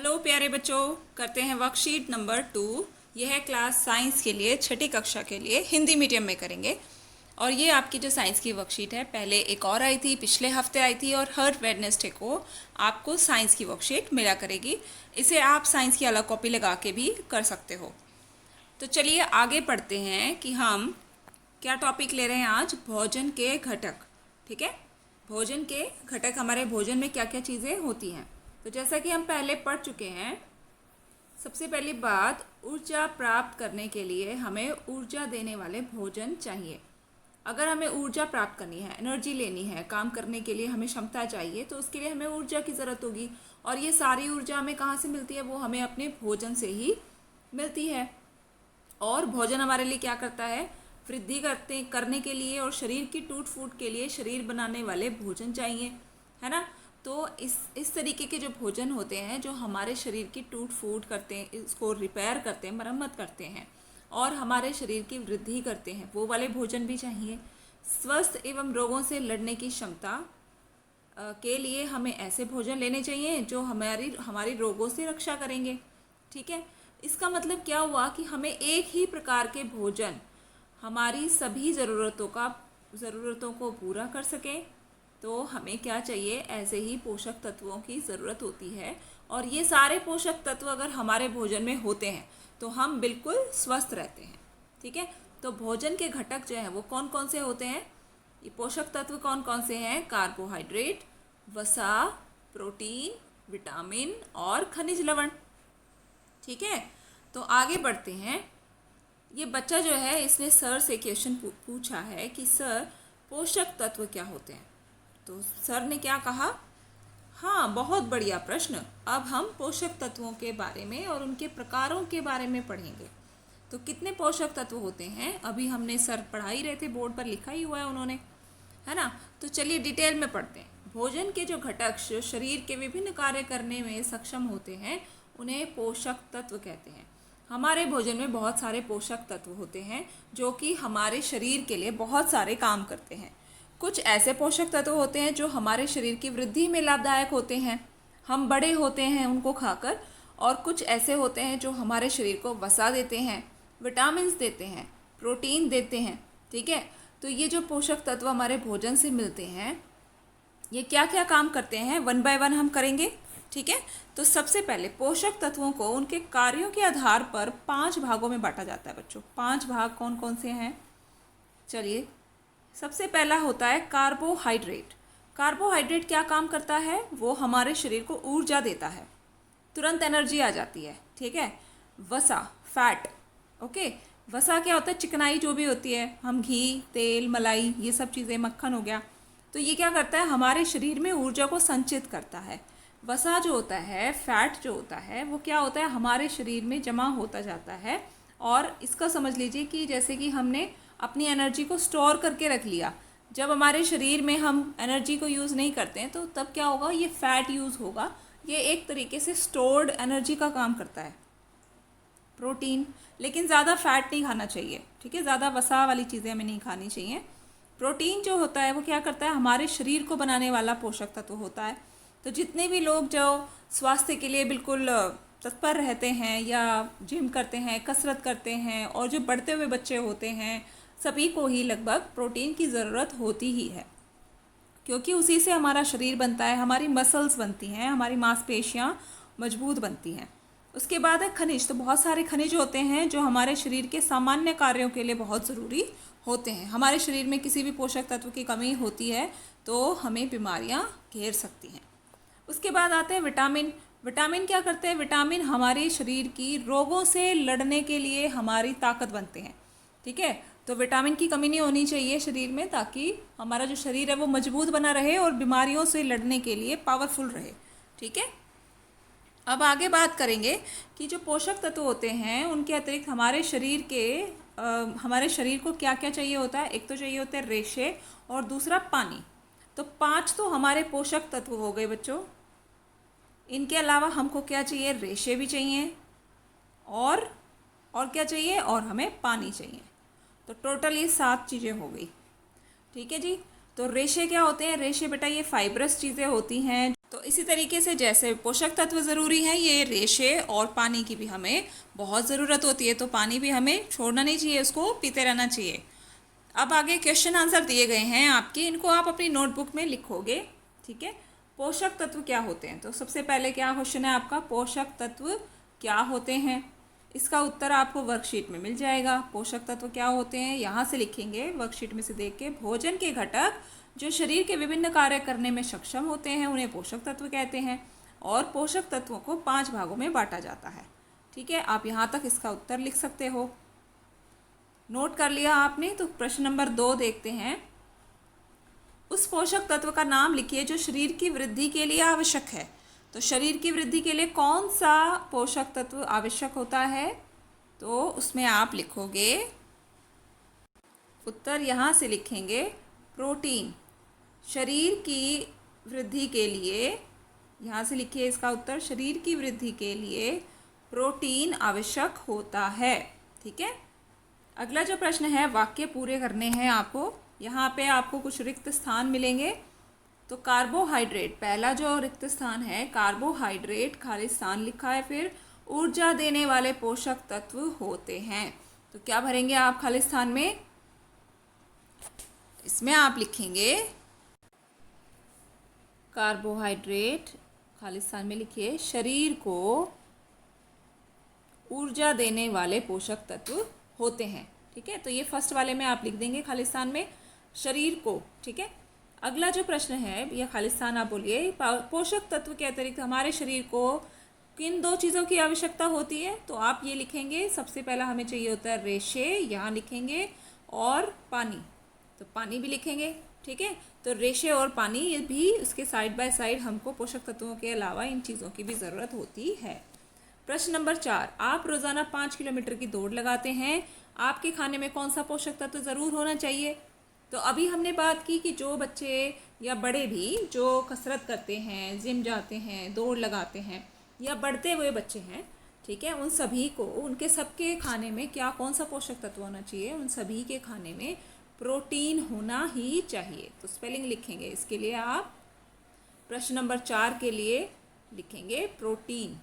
Hello प्यारे बच्चों, करते हैं वर्कशीट नंबर 2। यह है क्लास साइंस के लिए, छठी कक्षा के लिए, हिंदी मीडियम में करेंगे। और ये आपकी जो साइंस की वर्कशीट है, पहले एक और आई थी, पिछले हफ्ते आई थी, और हर वेडनेसडे को आपको साइंस की वर्कशीट मिला करेगी। इसे आप साइंस की अलग कॉपी लगा के भी कर सकते हो। तो चलिए आगे पढ़ते हैं कि हम क्या टॉपिक ले रहे हैं आज। भोजन के घटक। ठीक है, भोजन के घटक, हमारे भोजन में क्या क्या चीज़ें होती हैं। तो जैसा कि हम पहले पढ़ चुके हैं, सबसे पहली बात, ऊर्जा प्राप्त करने के लिए हमें ऊर्जा देने वाले भोजन चाहिए। अगर हमें ऊर्जा प्राप्त करनी है, एनर्जी लेनी है, काम करने के लिए हमें क्षमता चाहिए, तो उसके लिए हमें ऊर्जा की ज़रूरत होगी। और ये सारी ऊर्जा हमें कहाँ से मिलती है? वो हमें अपने भोजन से ही मिलती है। और भोजन हमारे लिए क्या करता है? वृद्धि करने के लिए और शरीर की टूट फूट के लिए शरीर बनाने वाले भोजन चाहिए, है ना। तो इस तरीके के जो भोजन होते हैं, जो हमारे शरीर की टूट फूट करते हैं, इसको रिपेयर करते हैं, मरम्मत करते हैं और हमारे शरीर की वृद्धि करते हैं, वो वाले भोजन भी चाहिए। स्वस्थ एवं रोगों से लड़ने की क्षमता के लिए हमें ऐसे भोजन लेने चाहिए जो हमारी रोगों से रक्षा करेंगे। ठीक है, इसका मतलब क्या हुआ कि हमें एक ही प्रकार के भोजन हमारी सभी ज़रूरतों को पूरा कर सके। तो हमें क्या चाहिए? ऐसे ही पोषक तत्वों की ज़रूरत होती है। और ये सारे पोषक तत्व अगर हमारे भोजन में होते हैं तो हम बिल्कुल स्वस्थ रहते हैं। ठीक है, तो भोजन के घटक जो हैं वो कौन कौन से होते हैं? ये पोषक तत्व कौन कौन से हैं? कार्बोहाइड्रेट, वसा, प्रोटीन, विटामिन और खनिज लवण। ठीक है, तो आगे बढ़ते हैं। ये बच्चा जो है, इसने सर से क्वेश्चन पूछा है कि सर, पोषक तत्व क्या होते हैं? तो सर ने क्या कहा? हाँ, बहुत बढ़िया प्रश्न। अब हम पोषक तत्वों के बारे में और उनके प्रकारों के बारे में पढ़ेंगे। तो कितने पोषक तत्व होते हैं? अभी हमने सर पढ़ा ही रहे थे, बोर्ड पर लिखा ही हुआ है उन्होंने, है ना। तो चलिए डिटेल में पढ़ते हैं। भोजन के जो घटक शरीर के विभिन्न कार्य करने में सक्षम होते हैं, उन्हें पोषक तत्व कहते हैं। हमारे भोजन में बहुत सारे पोषक तत्व होते हैं जो कि हमारे शरीर के लिए बहुत सारे काम करते हैं। कुछ ऐसे पोषक तत्व होते हैं जो हमारे शरीर की वृद्धि में लाभदायक होते हैं, हम बड़े होते हैं उनको खाकर। और कुछ ऐसे होते हैं जो हमारे शरीर को वसा देते हैं, विटामिन्स देते हैं, प्रोटीन देते हैं। ठीक है, तो ये जो पोषक तत्व हमारे भोजन से मिलते हैं, ये क्या क्या काम करते हैं, वन बाय वन हम करेंगे। ठीक है, तो सबसे पहले पोषक तत्वों को उनके कार्यों के आधार पर 5 भागों में बांटा जाता है बच्चों। 5 भाग कौन कौन से हैं? चलिए, सबसे पहला होता है कार्बोहाइड्रेट। कार्बोहाइड्रेट क्या काम करता है? वो हमारे शरीर को ऊर्जा देता है, तुरंत एनर्जी आ जाती है। ठीक है, वसा, फैट। ओके, वसा क्या होता है? चिकनाई जो भी होती है, हम घी, तेल, मलाई, ये सब चीज़ें, मक्खन हो गया, तो ये क्या करता है? हमारे शरीर में ऊर्जा को संचित करता है। वसा जो होता है, फैट जो होता है, वो क्या होता है? हमारे शरीर में जमा होता जाता है। और इसका समझ लीजिए कि जैसे कि हमने अपनी एनर्जी को स्टोर करके रख लिया। जब हमारे शरीर में हम एनर्जी को यूज़ नहीं करते हैं तो तब क्या होगा? ये फैट यूज़ होगा। ये एक तरीके से स्टोर्ड एनर्जी का काम करता है। प्रोटीन, लेकिन ज़्यादा फैट नहीं खाना चाहिए। ठीक है, ज़्यादा वसा वाली चीज़ें हमें नहीं खानी चाहिए। प्रोटीन जो होता है वो क्या करता है? हमारे शरीर को बनाने वाला पोषक तत्व होता है। तो जितने भी लोग जो स्वास्थ्य के लिए बिल्कुल तत्पर रहते हैं या जिम करते हैं, कसरत करते हैं, और जो बढ़ते हुए बच्चे होते हैं, सभी को ही लगभग प्रोटीन की ज़रूरत होती ही है, क्योंकि उसी से हमारा शरीर बनता है, हमारी मसल्स बनती हैं, हमारी मांसपेशियाँ मजबूत बनती हैं। उसके बाद है खनिज। तो बहुत सारे खनिज होते हैं जो हमारे शरीर के सामान्य कार्यों के लिए बहुत ज़रूरी होते हैं। हमारे शरीर में किसी भी पोषक तत्व की कमी होती है तो हमें बीमारियां घेर सकती हैं। उसके बाद आते हैं विटामिन। विटामिन क्या करते हैं? विटामिन हमारे शरीर की रोगों से लड़ने के लिए हमारी ताकत बनते हैं। ठीक है, तो विटामिन की कमी नहीं होनी चाहिए शरीर में, ताकि हमारा जो शरीर है वो मजबूत बना रहे और बीमारियों से लड़ने के लिए पावरफुल रहे। ठीक है, अब आगे बात करेंगे कि जो पोषक तत्व होते हैं उनके अतिरिक्त हमारे शरीर को क्या क्या चाहिए होता है। एक तो चाहिए होते हैं रेशे, और दूसरा पानी। तो 5 तो हमारे पोषक तत्व हो गए बच्चों। इनके अलावा हमको क्या चाहिए? रेशे भी चाहिए, और क्या चाहिए? और हमें पानी चाहिए। तो टोटल ये 7 चीज़ें हो गई। ठीक है जी, तो रेशे क्या होते हैं? रेशे बेटा ये फाइब्रस चीज़ें होती हैं तो इसी तरीके से जैसे पोषक तत्व ज़रूरी हैं, ये रेशे और पानी की भी हमें बहुत ज़रूरत होती है, तो पानी भी हमें छोड़ना नहीं चाहिए, उसको पीते रहना चाहिए। अब आगे क्वेश्चन आंसर दिए गए हैं आपके, इनको आप अपनी नोटबुक में लिखोगे, ठीक है। पोषक तत्व क्या होते हैं, तो सबसे पहले क्या क्वेश्चन है आपका, पोषक तत्व क्या होते हैं। इसका उत्तर आपको वर्कशीट में मिल जाएगा। पोषक तत्व क्या होते हैं यहाँ से लिखेंगे, वर्कशीट में से देख के। भोजन के घटक जो शरीर के विभिन्न कार्य करने में सक्षम होते हैं उन्हें पोषक तत्व कहते हैं, और पोषक तत्वों को 5 भागों में बांटा जाता है, ठीक है। आप यहाँ तक इसका उत्तर लिख सकते हो। नोट कर लिया आपने, तो प्रश्न नंबर 2 देखते हैं। उस पोषक तत्व का नाम लिखिए जो शरीर की वृद्धि के लिए आवश्यक है। तो शरीर की वृद्धि के लिए कौन सा पोषक तत्व आवश्यक होता है, तो उसमें आप लिखोगे, उत्तर यहाँ से लिखेंगे प्रोटीन। शरीर की वृद्धि के लिए, यहाँ से लिखिए इसका उत्तर, शरीर की वृद्धि के लिए प्रोटीन आवश्यक होता है, ठीक है। अगला जो प्रश्न है, वाक्य पूरे करने हैं आपको। यहाँ पे आपको कुछ रिक्त स्थान मिलेंगे। तो कार्बोहाइड्रेट, पहला जो रिक्त स्थान है कार्बोहाइड्रेट, खाली स्थान लिखा है, फिर ऊर्जा देने वाले पोषक तत्व होते हैं। तो क्या भरेंगे आप खाली स्थान में, इसमें आप लिखेंगे कार्बोहाइड्रेट, खाली स्थान में लिखिए शरीर को ऊर्जा देने वाले पोषक तत्व होते हैं, ठीक है। तो ये फर्स्ट वाले में आप लिख देंगे खाली स्थान में शरीर को, ठीक है। अगला जो प्रश्न है, यह खाली स्थान आप बोलिए, पोषक तत्व के अतिरिक्त हमारे शरीर को किन 2 चीज़ों की आवश्यकता होती है, तो आप ये लिखेंगे, सबसे पहला हमें चाहिए होता है रेशे, यहाँ लिखेंगे, और पानी, तो पानी भी लिखेंगे, ठीक है। तो रेशे और पानी, ये भी उसके साइड बाय साइड हमको पोषक तत्वों के अलावा इन चीज़ों की भी ज़रूरत होती है। प्रश्न नंबर 4, आप रोज़ाना 5 किलोमीटर की दौड़ लगाते हैं, आपके खाने में कौन सा पोषक तत्व ज़रूर होना चाहिए। तो अभी हमने बात की कि जो बच्चे या बड़े भी जो कसरत करते हैं, जिम जाते हैं, दौड़ लगाते हैं, या बढ़ते हुए बच्चे हैं, ठीक है, उन सभी को, उनके सबके खाने में क्या कौन सा पोषक तत्व होना चाहिए, उन सभी के खाने में प्रोटीन होना ही चाहिए। तो स्पेलिंग लिखेंगे इसके लिए आप, प्रश्न नंबर 4 के लिए लिखेंगे प्रोटीन।